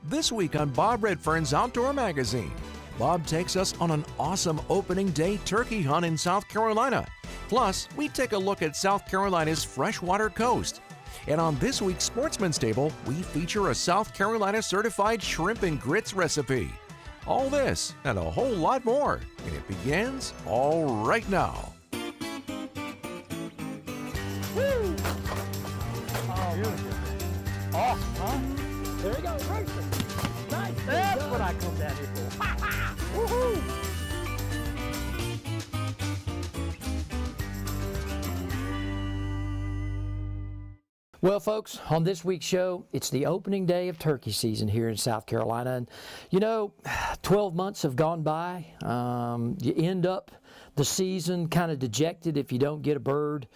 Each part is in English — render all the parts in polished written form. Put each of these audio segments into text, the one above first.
This week on Bob Redfern's Outdoor Magazine, Bob takes us on an awesome opening day turkey hunt in South Carolina. Plus, we take a look at South Carolina's freshwater coast. And on this week's Sportsman's Table, we feature a South Carolina certified shrimp and grits recipe. All this and a whole lot more, and it begins all right now. Woo! Oh, beautiful. Awesome, huh? There you go, racing. Nice. That's what I come down here for. Woohoo! Well, folks, on this week's show, it's the opening day of turkey season here in South Carolina. And, you know, 12 months have gone by. You end up the season kind of dejected if you don't get a bird.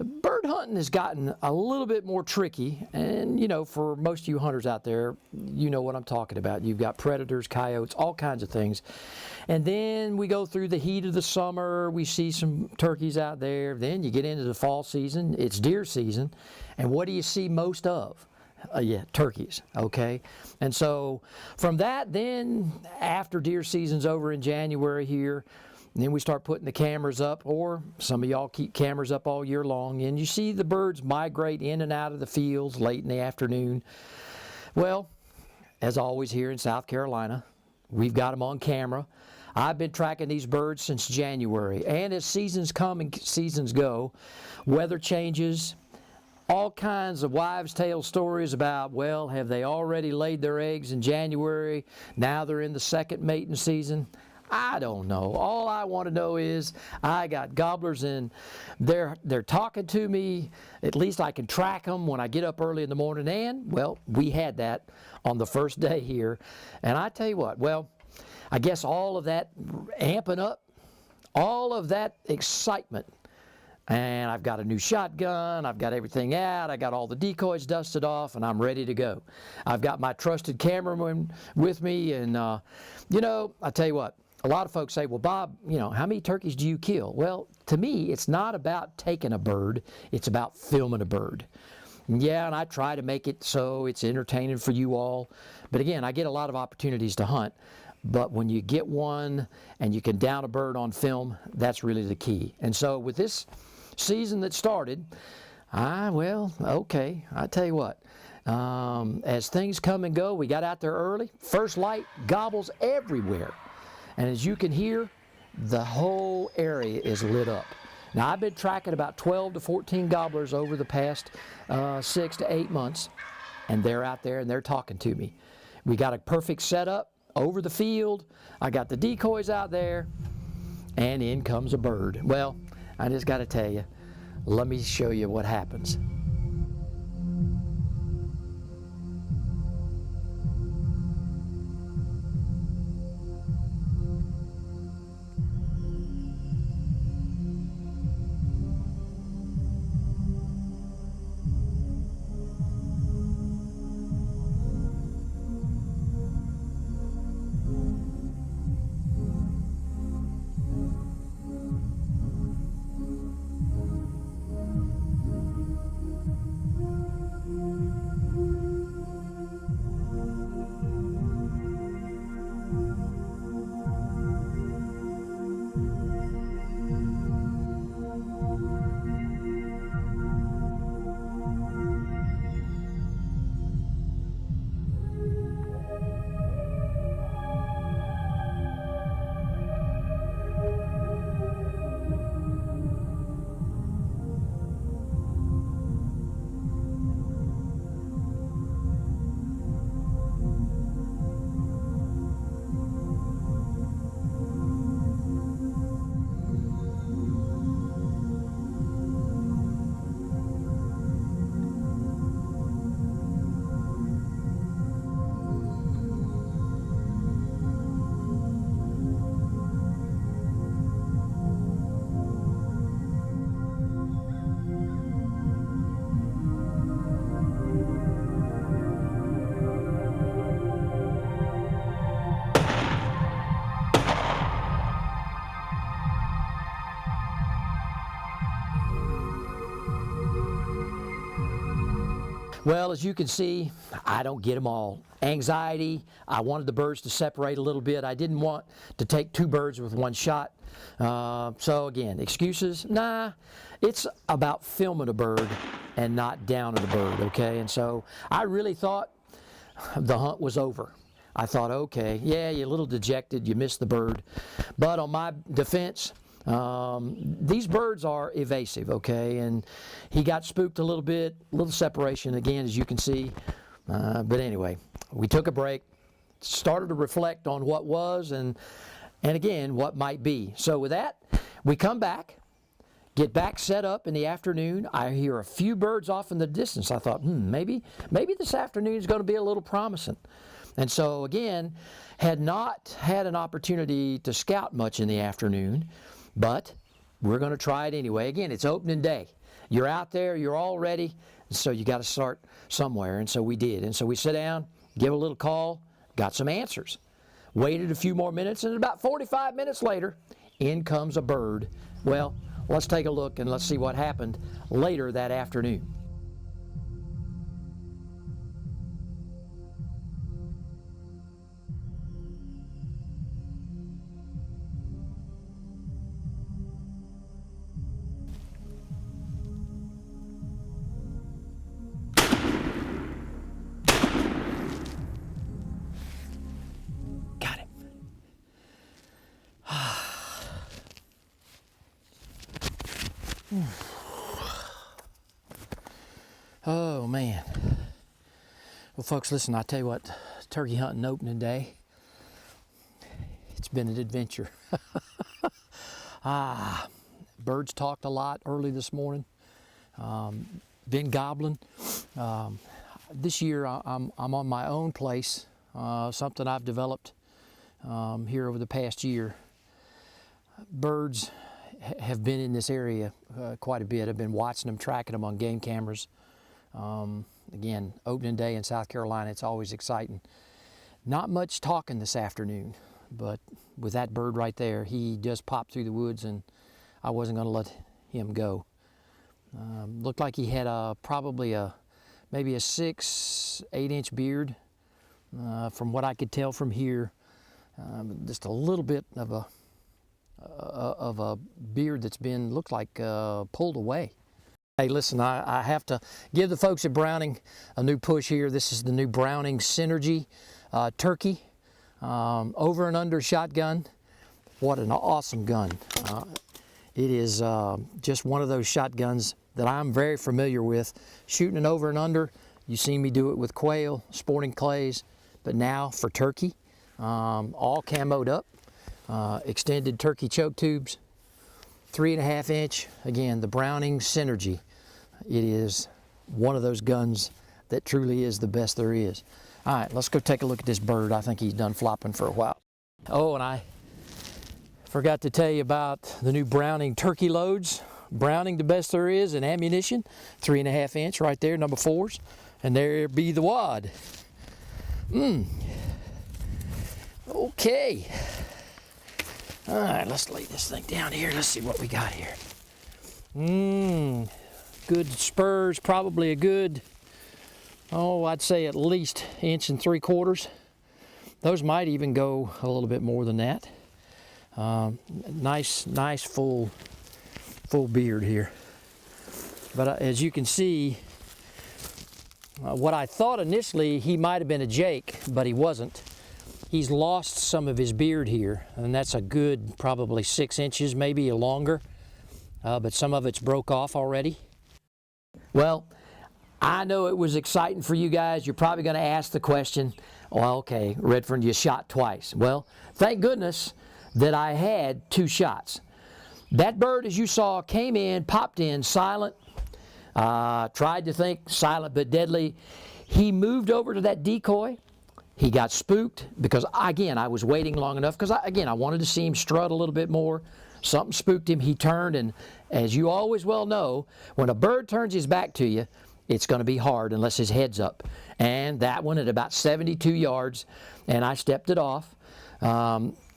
Bird hunting has gotten a little bit more tricky, and you know, for most of you hunters out there, you know what I'm talking about. You've got predators, coyotes, all kinds of things. And then we go through the heat of the summer, we see some turkeys out there. Then you get into the fall season, it's deer season, and what do you see most of? Turkeys, okay? And so from that, then after deer season's over in January here, and then we start putting the cameras up, or some of y'all keep cameras up all year long, and you see the birds migrate in and out of the fields late in the afternoon. Well, as always here in South Carolina, we've got them on camera. I've been tracking these birds since January, and as seasons come and seasons go, weather changes, all kinds of wives' tale stories about, well, have they already laid their eggs in January? Now they're in the second mating season. I don't know. All I want to know is I got gobblers and they're talking to me. At least I can track them when I get up early in the morning. And, well, we had that on the first day here. And I tell you what, well, I guess all of that amping up, all of that excitement, and I've got a new shotgun, I've got everything out, I got all the decoys dusted off, and I'm ready to go. I've got my trusted cameraman with me, and, you know, I tell you what, a lot of folks say, well, Bob, you know, how many turkeys do you kill? Well, to me, it's not about taking a bird, it's about filming a bird. Yeah, and I try to make it so it's entertaining for you all, but again, I get a lot of opportunities to hunt. But when you get one and you can down a bird on film, that's really the key. And so with this season that started, well, okay, I tell you what, as things come and go, we got out there early, first light, gobbles everywhere. And as you can hear, the whole area is lit up. Now, I've been tracking about 12 to 14 gobblers over the past 6 to 8 months, and they're out there and they're talking to me. We got a perfect setup over the field. I got the decoys out there, and in comes a bird. Well, I just got to tell you, let me show you what happens. Well, as you can see, I don't get them all. Anxiety, I wanted the birds to separate a little bit. I didn't want to take 2 birds with 1 shot. So again, excuses? Nah, it's about filming a bird and not downing a bird, okay? And so I really thought the hunt was over. I thought, okay, yeah, you're a little dejected, you missed the bird. But on my defense, these birds are evasive, okay? And he got spooked a little bit, a little separation again, as you can see. But anyway, we took a break, started to reflect on what was and again, what might be. So with that, we come back, get back set up in the afternoon. I hear a few birds off in the distance. I thought, maybe this afternoon is going to be a little promising. And so again, had not had an opportunity to scout much in the afternoon, but we're going to try it anyway. Again, it's opening day. You're out there, you're all ready, so you got to start somewhere. And so we did. And so we sit down, give a little call, got some answers. Waited a few more minutes, and about 45 minutes later, in comes a bird. Well, let's take a look and let's see what happened later that afternoon. Oh man. Well folks, listen, I tell you what, turkey hunting opening day, it's been an adventure. Birds talked a lot early this morning. Been gobbling. This year I'm on my own place, something I've developed here over the past year. Birds have been in this area quite a bit. I've been watching them, tracking them on game cameras. Again, opening day in South Carolina, it's always exciting. Not much talking this afternoon, but with that bird right there, he just popped through the woods and I wasn't going to let him go. Looked like he had probably maybe a 6-8 inch beard, from what I could tell from here. Just a little bit of a beard that's been, looked like pulled away. Hey, listen, I have to give the folks at Browning a new push here. This is the new Browning Synergy turkey, over and under shotgun. What an awesome gun. It is just one of those shotguns that I'm very familiar with. Shooting it over and under, you've seen me do it with quail, sporting clays, but now for turkey, all camoed up, extended turkey choke tubes, 3.5 inch, again, the Browning Synergy. It is one of those guns that truly is the best there is. All right, let's go take a look at this bird. I think he's done flopping for a while. Oh, and I forgot to tell you about the new Browning turkey loads. Browning, the best there is in ammunition, 3.5 inch right there, number 4s. And there be the wad. Okay. All right, let's lay this thing down here. Let's see what we got here. Good spurs, probably a good, I'd say at least 1.75 inches. Those might even go a little bit more than that. Nice full beard here. But as you can see, what I thought initially he might have been a Jake, but he wasn't. He's lost some of his beard here, and that's a good probably 6 inches, maybe longer, but some of it's broke off already. Well, I know it was exciting for you guys. You're probably going to ask the question, well, okay, Redfern, you shot twice. Well, thank goodness that I had 2 shots. That bird, as you saw, came in, popped in, silent, tried to think silent but deadly. He moved over to that decoy. He got spooked because, again, I was waiting long enough because, I wanted to see him strut a little bit more. Something spooked him. He turned, and as you always well know, when a bird turns his back to you, it's going to be hard unless his head's up. And that one at about 72 yards, and I stepped it off.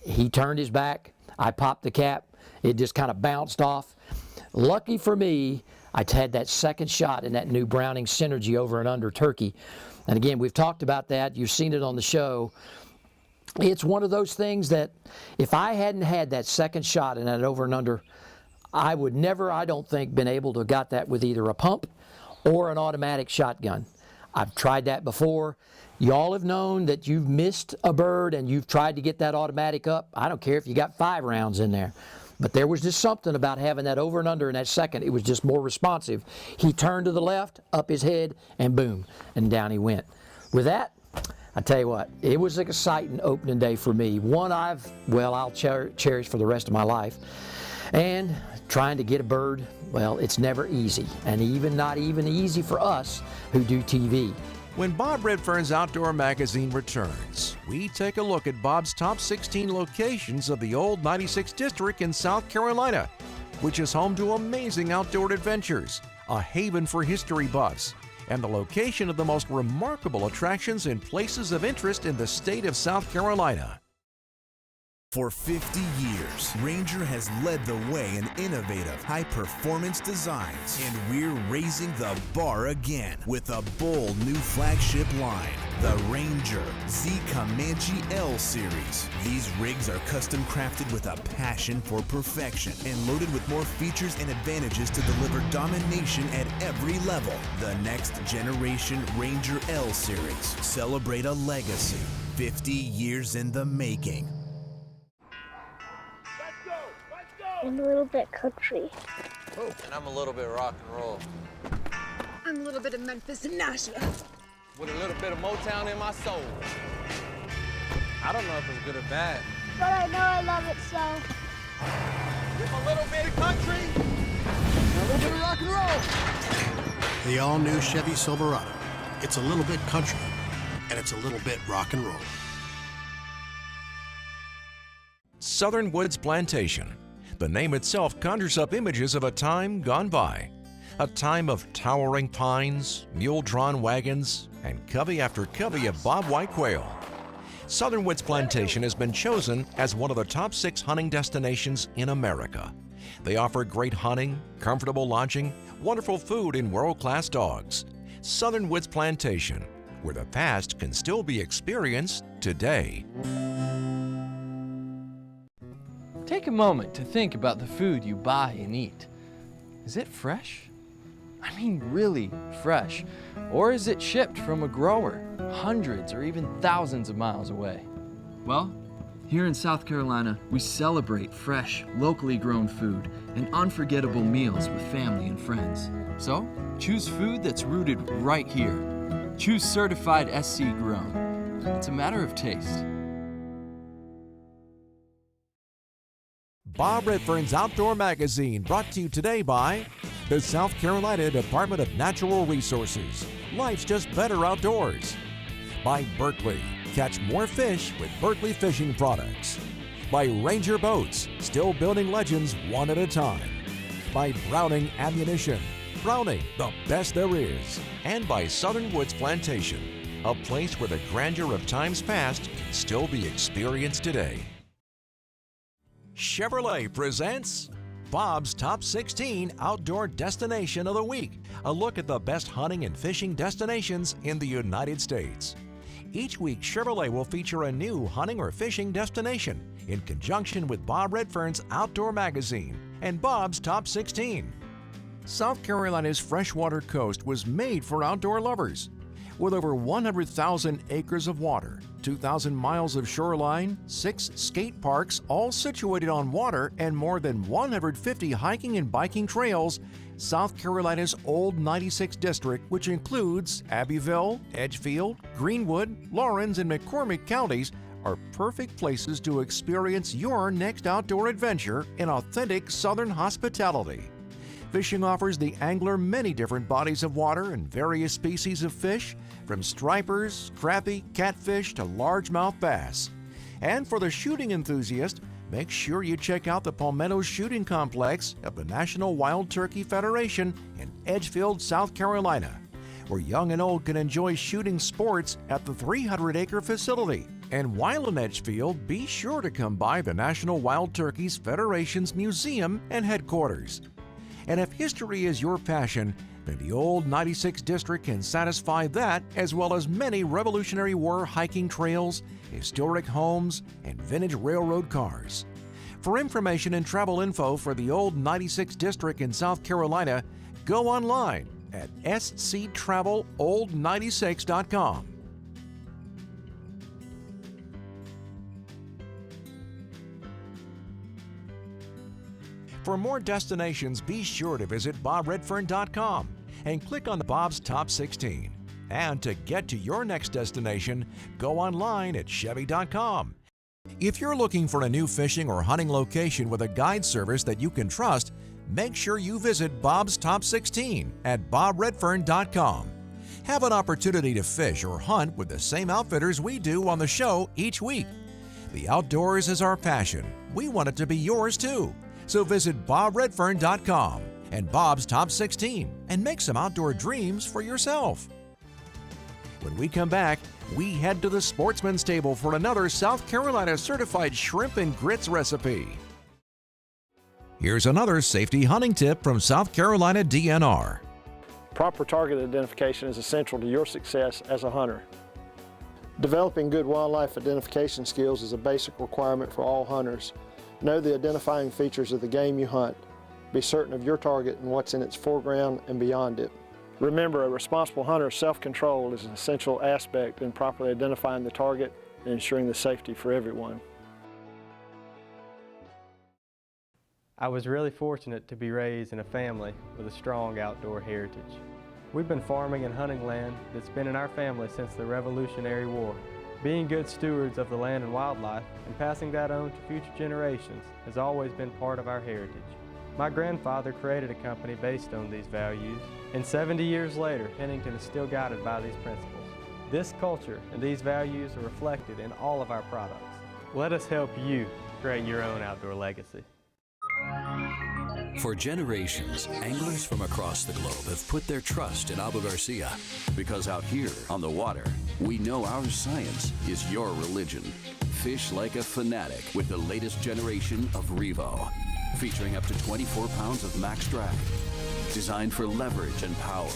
He turned his back. I popped the cap. It just kind of bounced off. Lucky for me, I had that second shot in that new Browning Synergy over and under turkey. And again, we've talked about that. You've seen it on the show. It's one of those things that if I hadn't had that second shot in that over and under, I would never, I don't think, been able to have got that with either a pump or an automatic shotgun. I've tried that before. Y'all have known that you've missed a bird and you've tried to get that automatic up. I don't care if you got 5 rounds in there. But there was just something about having that over and under in that second. It was just more responsive. He turned to the left, up his head, and boom, and down he went. With that, I tell you what, it was an exciting opening day for me. One I'll cherish for the rest of my life. And trying to get a bird, well, it's never easy. And not even easy for us who do TV. When Bob Redfern's Outdoor Magazine returns, we take a look at Bob's top 16 locations of the old 96 District in South Carolina, which is home to amazing outdoor adventures, a haven for history buffs, and the location of the most remarkable attractions and places of interest in the state of South Carolina. For 50 years, Ranger has led the way in innovative, high-performance designs, and we're raising the bar again with a bold new flagship line, the Ranger Z Comanche L Series. These rigs are custom crafted with a passion for perfection and loaded with more features and advantages to deliver domination at every level. The next generation Ranger L Series. Celebrate a legacy, 50 years in the making. I'm a little bit country. Oh, and I'm a little bit rock and roll. I'm a little bit of Memphis and Nashville. With a little bit of Motown in my soul. I don't know if it's good or bad. But I know I love it so. With a little bit of country, and a little bit of rock and roll. The all-new Chevy Silverado. It's a little bit country, and it's a little bit rock and roll. Southern Woods Plantation. The name itself conjures up images of a time gone by. A time of towering pines, mule-drawn wagons, and covey after covey of bobwhite quail. Southern Woods Plantation has been chosen as one of the top 6 hunting destinations in America. They offer great hunting, comfortable lodging, wonderful food, and world-class dogs. Southern Woods Plantation, where the past can still be experienced today. Take a moment to think about the food you buy and eat. Is it fresh? I mean really fresh. Or is it shipped from a grower, hundreds or even thousands of miles away? Well, here in South Carolina, we celebrate fresh, locally grown food and unforgettable meals with family and friends. So, choose food that's rooted right here. Choose certified SC grown. It's a matter of taste. Bob Redfern's Outdoor Magazine, brought to you today by the South Carolina Department of Natural Resources. Life's just better outdoors. By Berkeley. Catch more fish with Berkeley Fishing Products. By Ranger Boats. Still building legends one at a time. By Browning Ammunition. Browning, the best there is. And by Southern Woods Plantation, a place where the grandeur of times past can still be experienced today. Chevrolet presents Bob's Top 16 Outdoor Destination of the Week, a look at the best hunting and fishing destinations in the United States. Each week, Chevrolet will feature a new hunting or fishing destination in conjunction with Bob Redfern's Outdoor Magazine and Bob's Top 16. South Carolina's freshwater coast was made for outdoor lovers. With over 100,000 acres of water, 2,000 miles of shoreline, 6 skate parks all situated on water, and more than 150 hiking and biking trails, South Carolina's Old 96 District, which includes Abbeville, Edgefield, Greenwood, Laurens, and McCormick counties, are perfect places to experience your next outdoor adventure in authentic Southern hospitality. Fishing offers the angler many different bodies of water and various species of fish, from stripers, crappie, catfish to largemouth bass. And for the shooting enthusiast, make sure you check out the Palmetto Shooting Complex of the National Wild Turkey Federation in Edgefield, South Carolina, where young and old can enjoy shooting sports at the 300-acre facility. And while in Edgefield, be sure to come by the National Wild Turkeys Federation's museum and headquarters. And if history is your passion, then the old 96 District can satisfy that, as well as many Revolutionary War hiking trails, historic homes, and vintage railroad cars. For information and travel info for the old 96 District in South Carolina, go online at sctravelold96.com. For more destinations, be sure to visit bobredfern.com and click on the Bob's Top 16. And to get to your next destination, go online at chevy.com. If you're looking for a new fishing or hunting location with a guide service that you can trust, make sure you visit Bob's Top 16 at bobredfern.com. Have an opportunity to fish or hunt with the same outfitters we do on the show each week. The outdoors is our passion. We want it to be yours too. So visit bobredfern.com and Bob's Top 16 and make some outdoor dreams for yourself. When we come back, we head to the Sportsman's table for another South Carolina certified shrimp and grits recipe. Here's another safety hunting tip from South Carolina DNR. Proper target identification is essential to your success as a hunter. Developing good wildlife identification skills is a basic requirement for all hunters. Know the identifying features of the game you hunt. Be certain of your target and what's in its foreground and beyond it. Remember, a responsible hunter's self-control is an essential aspect in properly identifying the target and ensuring the safety for everyone. I was really fortunate to be raised in a family with a strong outdoor heritage. We've been farming and hunting land that's been in our family since the Revolutionary War. Being good stewards of the land and wildlife and passing that on to future generations has always been part of our heritage. My grandfather created a company based on these values, and 70 years later, Pennington is still guided by these principles. This culture and these values are reflected in all of our products. Let us help you create your own outdoor legacy. For generations, anglers from across the globe have put their trust in Abu Garcia, because out here on the water, we know our science is your religion. Fish like a fanatic with the latest generation of Revo, featuring up to 24 pounds of max drag, designed for leverage and power,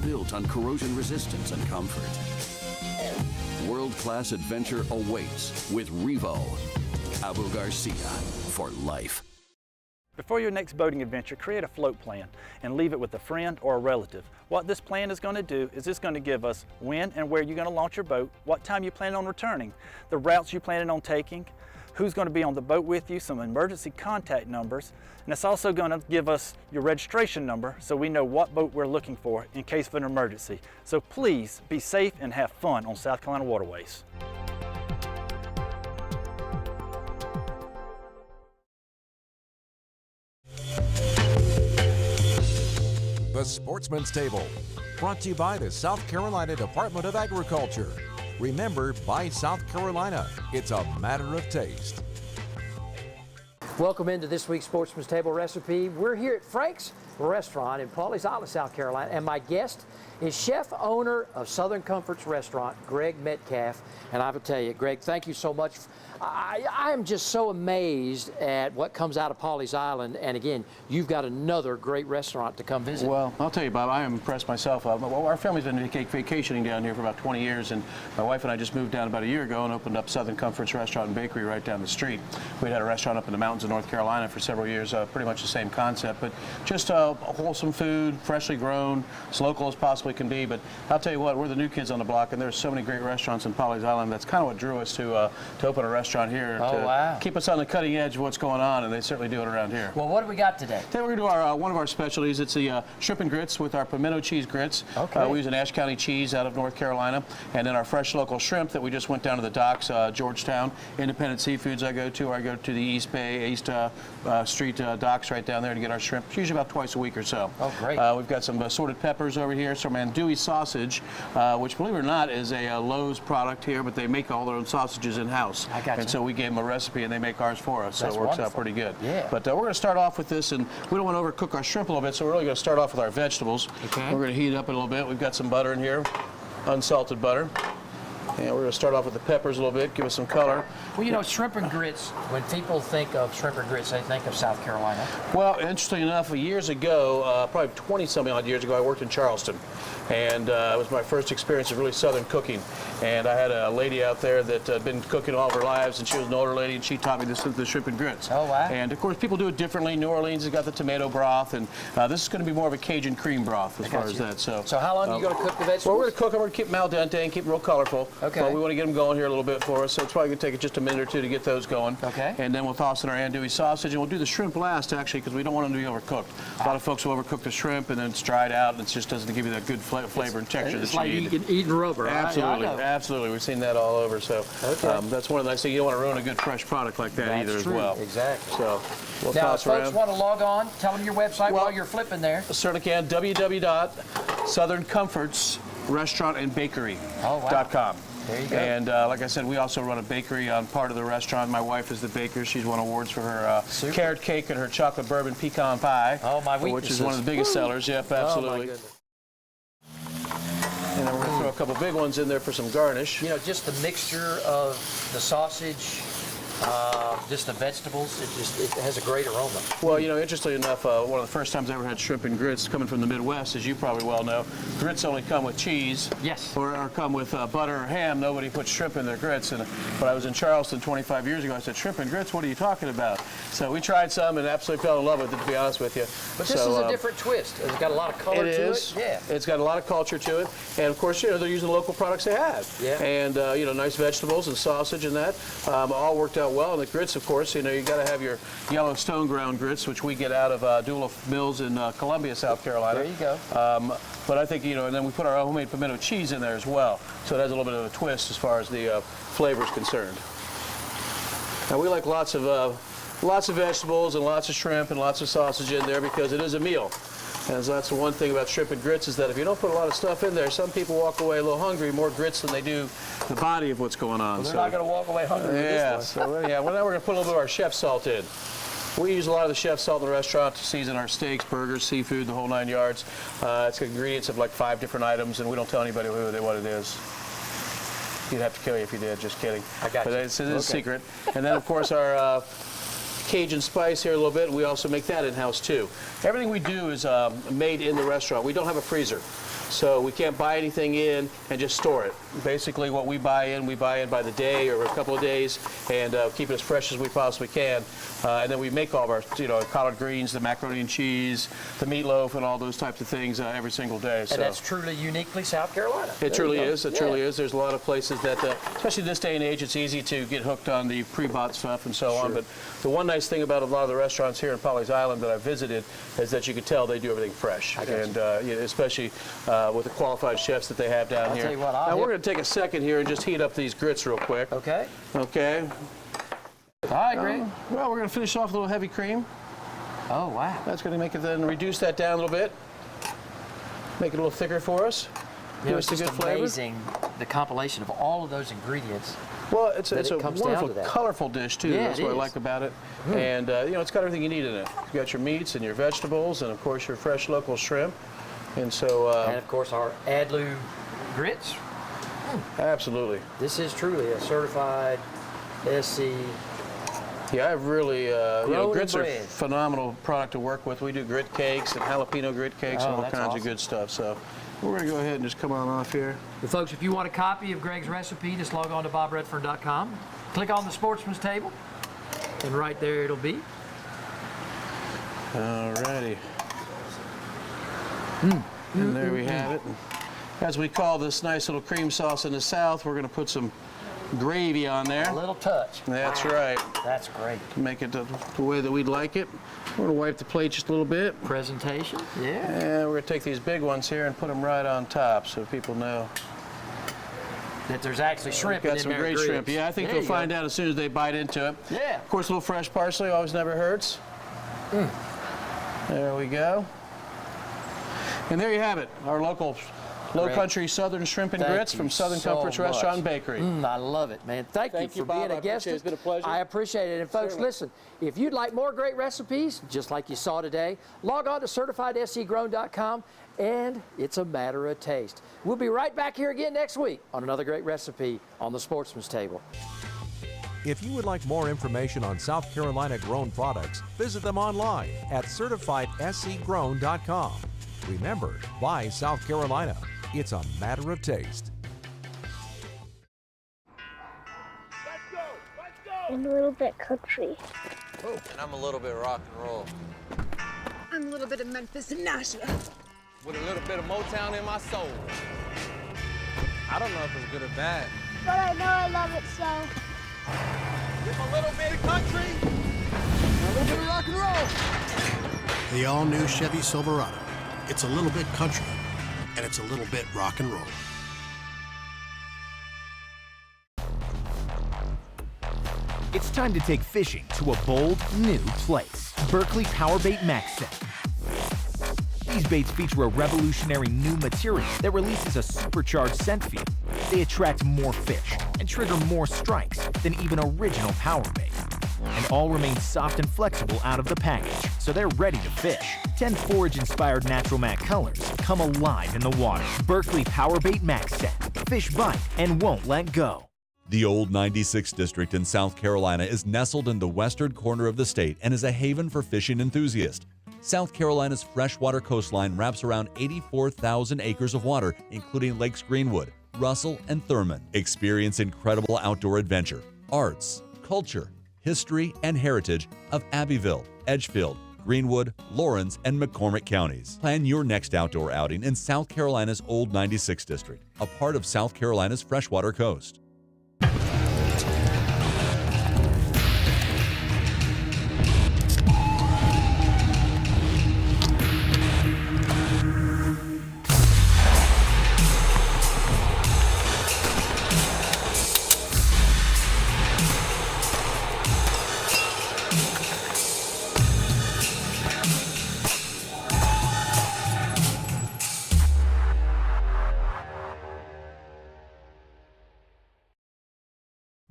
built on corrosion resistance and comfort. World-class adventure awaits with Revo. Abu Garcia, for life. Before your next boating adventure, create a float plan and leave it with a friend or a relative. What this plan is going to do is it's going to give us when and where you're going to launch your boat, what time you plan on returning, the routes you plan on taking, who's going to be on the boat with you, some emergency contact numbers, and it's also going to give us your registration number so we know what boat we're looking for in case of an emergency. So please be safe and have fun on South Carolina waterways. The Sportsman's Table, brought to you by the South Carolina Department of Agriculture. Remember, by South Carolina, it's a matter of taste. Welcome into this week's Sportsman's Table recipe. We're here at Frank's Restaurant in Pawleys Island, South Carolina, and my guest is chef owner of Southern Comforts Restaurant, Greg Metcalf. And I will tell you, Greg, thank you so much. I am just so amazed at what comes out of Pawleys Island, and again, you've got another great restaurant to come visit. Well, I'll tell you, Bob, I am impressed myself. Our family's been vacationing down here for about 20 years, and my wife and I just moved down about a year ago and opened up Southern Comforts Restaurant and Bakery right down the street. We'd had a restaurant up in the mountains of North Carolina for several years, pretty much the same concept, but just wholesome food, freshly grown, as local as possibly can be. But I'll tell you what, we're the new kids on the block, and there's so many great restaurants in Pawleys Island. That's kind of what drew us to open a restaurant here to keep us on the cutting edge of what's going on, and they certainly do it around here. Well, what do we got today? Today we're going to do our, one of our specialties. It's the shrimp and grits with our pimento cheese grits. Okay. We use an Ashe County cheese out of North Carolina, and then our fresh local shrimp that we just went down to the docks, Georgetown, Independent Seafoods I go to. I go to the East Bay, East Street docks right down there to get our shrimp. It's usually about twice a week or so. Oh, great. We've got some assorted peppers over here, some andouille sausage, which, believe it or not, is a Lowe's product here, but they make all their own sausages in-house. I got you. And so we gave them a recipe, and they make ours for us, so That's it works wonderful. out pretty good. Yeah. But we're going to start off with this, and we don't want to overcook our shrimp a little bit, so we're really going to start off with our vegetables. Okay. We're going to heat it up a little bit. We've got some butter in here, unsalted butter. And we're going to start off with the peppers a little bit, give us some color. Well, you know, shrimp and grits, when people think of shrimp and grits, they think of South Carolina. Well, interestingly enough, years ago, probably 20-something odd years ago, I worked in Charleston. And it was my first experience of really Southern cooking. And I had a lady out there that had been cooking all of her lives, and she was an older lady, and she taught me the shrimp and grits. Oh, wow. And, of course, people do it differently. New Orleans has got the tomato broth, and this is going to be more of a Cajun cream broth as far as that. So how long are you going to cook the vegetables? Well, we're going to cook them. We're going to keep them al dente and keep them real colorful. Okay. But we want to get them going here a little bit for us, so it's probably going to take just a minute or two to get those going. Okay. And then we'll toss in our andouille sausage, and we'll do the shrimp last, actually, because we don't want them to be overcooked. A lot of folks will overcook the shrimp, and then it's dried out, and it just doesn't give you that good flavor and texture that you need. It's like eating rubber. Absolutely, absolutely. We've seen that all over. So that's one of the nice things. You don't want to ruin a good fresh product like that either as well. Exactly. So we'll now, toss if folks around. want to log on, tell them your website while you're flipping there. Certainly can. www.southerncomfortsrestaurantandbakery.com. There you go. And like I said, we also run a bakery on part of the restaurant. My wife is the baker. She's won awards for her carrot cake and her chocolate bourbon pecan pie. Oh, my weaknesses. Which is one of the biggest sellers. Yep, absolutely. Oh, my goodness. And then we're going to throw a couple big ones in there for some garnish. You know, just the mixture of the sausage, just the vegetables, it has a great aroma. Well, you know, interestingly enough, one of the first times I ever had shrimp and grits coming from the Midwest, as you probably well know, grits only come with cheese. Yes. Or come with butter or ham. Nobody puts shrimp in their grits. And when I was in Charleston 25 years ago, I said, shrimp and grits, what are you talking about? So we tried some and absolutely fell in love with it, to be honest with you. But this is a different twist. It's got a lot of color to it. Yeah. It's got a lot of culture to it. And of course, you know, they're using the local products they have. Yeah. And, you know, nice vegetables and sausage and that all worked out well. And the grits, of course, you know, you got to have your Yellowstone ground grits, which we get out of Dula Mills in Columbia, South Carolina. There you go. But I think, you know, and then we put our homemade pimento cheese in there as well. So it has a little bit of a twist as far as the flavor is concerned. Now, we like lots of vegetables and lots of shrimp and lots of sausage in there because it is a meal. And so that's the one thing about shrimp and grits is that if you don't put a lot of stuff in there, some people walk away a little hungry, more grits than they do the body of what's going on. Well, they're not going to walk away hungry with this one. So yeah, well, now we're going to put a little bit of our chef salt in. We use a lot of the chef salt in the restaurant to season our steaks, burgers, seafood, the whole 9 yards. It's got ingredients of like 5 different items, and we don't tell anybody what it is. You'd have to kill you if you did, just kidding. I got you. But it's a secret. And then, of course, our Cajun spice here a little bit. We also make that in-house too. Everything we do is made in the restaurant. We don't have a freezer. So we can't buy anything in and just store it. Basically what we buy in by the day or a couple of days and keep it as fresh as we possibly can. And then we make all of our, you know, collard greens, the macaroni and cheese, the meatloaf, and all those types of things every single day. And that's truly uniquely South Carolina. It truly is. It truly is. There's a lot of places that, especially this day and age, it's easy to get hooked on the pre-bought stuff and so on. But the one nice thing about a lot of the restaurants here in Pawleys Island that I've visited is that you can tell they do everything fresh. And especially with the qualified chefs that they have down here. Tell you what, now we're going to take a second here and just heat up these grits real quick. Okay. Okay. All right, Greg. Well, we're going to finish off with a little heavy cream. Oh, wow. That's going to make it then reduce that down a little bit. Make it a little thicker for us. You know, it's just amazing the compilation of all of those ingredients. Well, it's a wonderful, to colorful dish, too. Yeah, That's what I like about it. And, you know, it's got everything you need in it. You've got your meats and your vegetables and, of course, your fresh local shrimp. And so... and, of course, our Adlu grits. Absolutely. This is truly a certified SC. Yeah, I've really, you know, grits are a bread. phenomenal product to work with. We do grit cakes and jalapeno grit cakes and all kinds of good stuff. So we're going to go ahead and just come on off here. Well, folks, if you want a copy of Greg's recipe, just log on to bobredfern.com. Click on the Sportsman's table, and right there it'll be. All righty. And there we have it. As we call this nice little cream sauce in the South, we're going to put some gravy on there. A little touch. That's right. That's great. To make it the way that we'd like it. We're going to wipe the plate just a little bit. Presentation. Yeah. And we're going to take these big ones here and put them right on top so people know that there's actually shrimp in there. Got some great shrimp. Yeah, I think they'll find out as soon as they bite into it. Yeah. Of course, a little fresh parsley always never hurts. There we go. And there you have it, our local Low Country Southern Shrimp and Grits from Southern Comforts Restaurant and Bakery. I love it, man. Thank you for being a guest. It's been a pleasure. I appreciate it. And folks, listen, if you'd like more great recipes, just like you saw today, log on to CertifiedSCGrown.com and it's a matter of taste. We'll be right back here again next week on another great recipe on the Sportsman's Table. If you would like more information on South Carolina grown products, visit them online at certifiedscgrown.com. Remember, buy South Carolina. It's a matter of taste. And a little bit country. Oh, and I'm a little bit rock and roll. I'm a little bit of Memphis and Nashville. With a little bit of Motown in my soul. I don't know if it's good or bad. But I know I love it so. Give a little bit of country, and a little bit of rock and roll. The all-new Chevy Silverado. It's a little bit country, and it's a little bit rock and roll. It's time to take fishing to a bold, new place. Berkley Power Bait Max Set. These baits feature a revolutionary new material that releases a supercharged scent field. They attract more fish and trigger more strikes than even original power bait. And all remain soft and flexible out of the package, so they're ready to fish. 10 forage-inspired natural matte colors come alive in the water. Berkley Power Bait Max Set. Fish bite and won't let go. The Old 96 District in South Carolina is nestled in the western corner of the state and is a haven for fishing enthusiasts. South Carolina's freshwater coastline wraps around 84,000 acres of water, including Lakes Greenwood, Russell, and Thurmond. Experience incredible outdoor adventure, arts, culture, history, and heritage of Abbeville, Edgefield, Greenwood, Lawrence, and McCormick counties. Plan your next outdoor outing in South Carolina's Old 96 District, a part of South Carolina's freshwater coast.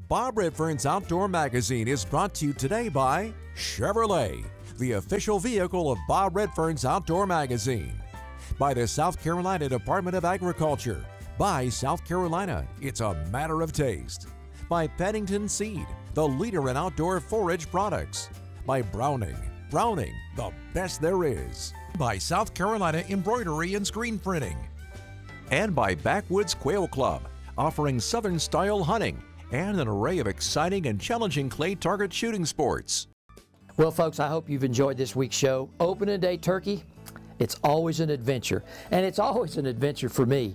Bob Redfern's Outdoor Magazine is brought to you today by Chevrolet, the official vehicle of Bob Redfern's Outdoor Magazine. By the South Carolina Department of Agriculture. By South Carolina, it's a matter of taste. By Pennington Seed, the leader in outdoor forage products. By Browning, the best there is. By South Carolina Embroidery and Screen Printing. And by Backwoods Quail Club, offering Southern-style hunting and an array of exciting and challenging clay target shooting sports. Well, folks, I hope you've enjoyed this week's show. Opening day turkey, it's always an adventure, and it's always an adventure for me.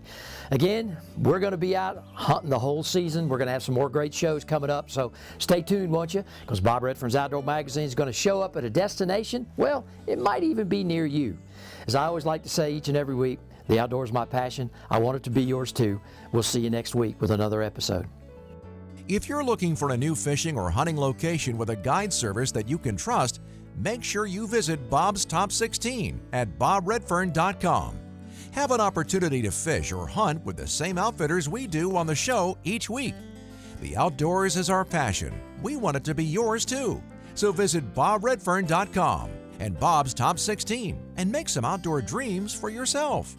Again, we're going to be out hunting the whole season. We're going to have some more great shows coming up, so stay tuned, won't you? Because Bob Redfern's Outdoor Magazine is going to show up at a destination, well, it might even be near you. As I always like to say each and every week, the outdoors is my passion. I want it to be yours too. We'll see you next week with another episode. If you're looking for a new fishing or hunting location with a guide service that you can trust, make sure you visit Bob's Top 16 at bobredfern.com. Have an opportunity to fish or hunt with the same outfitters we do on the show each week. The outdoors is our passion. We want it to be yours too. So visit bobredfern.com and Bob's Top 16 and make some outdoor dreams for yourself.